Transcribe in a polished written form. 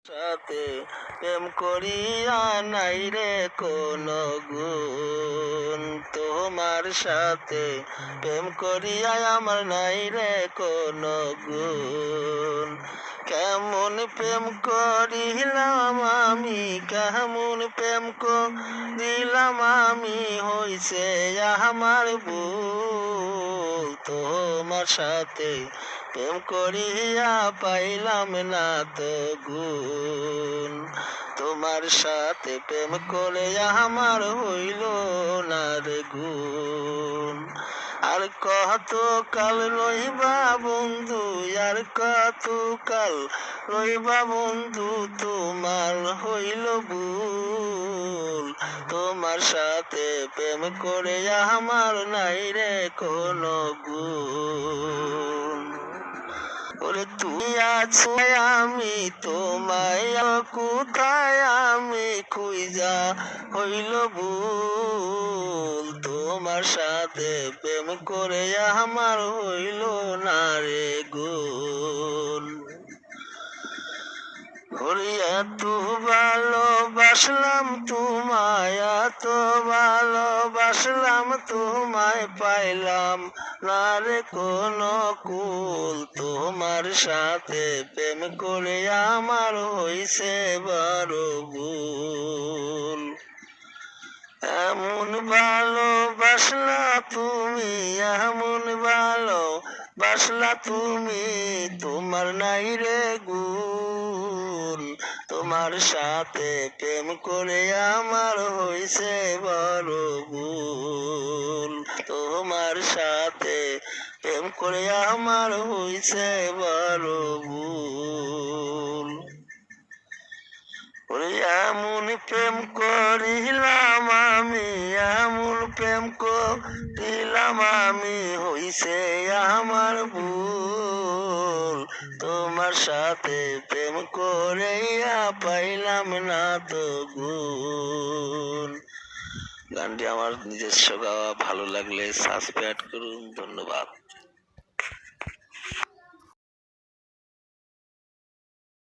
সাথে প্রেম করিয়া নাই রে কোনো গুণ, তোমার সাথে প্রেম করিয়া আমার নাই রে কোনো গুণ। কেমন প্রেম করিলাম আমি, কেমন প্রেম করিলাম আমি, হইছে আমার ভুল। তোমার সাথে প্রেম করিয়া পাইলাম না তো গুণ, তোমার সাথে প্রেম করে আমার হইল না রে গুণ। আর কত কাল রইবা বন্ধু, আর কত কাল রইবা বন্ধু, তোমার হইল ভুল। তোমার সাথে প্রেম করে আমার নাই রে কোনো গুণ। ওরে তুমি আছো আমি তোমায় কোথায় আমি খুঁজা হইল ভুল। তোমার সাথে প্রেম করে আমার হইল না রে গুণ। ওরে এত ভালোবাসলাম তোমায়, এত ভালোবাসলাম তোমায়, পাইলাম না রে কোনো কুল। তোমার সাথে প্রেম করে আমার হইছে বড় ভুল। এমন ভালোবাসলা তুমি, এমন ভালোবাসলা তুমি, তোমার নাই রে গুণ। তোমার সাথে প্রেম করে আমার হইছে বড় ভুল। তোমার সাথে প্রেম করে আমার হইছে বড় ভুল। ওরে এমন প্রেম করিলাম আমি, এমন প্রেম করিলাম আমি, হইছে আমার ভুল। তোমার সাথে প্রেম করিয়া পাইলাম না তো গুণ। গানটি আমার নিজস্ব গাওয়া, ভালো লাগলে সাবস্ক্রাইব করুন। ধন্যবাদ।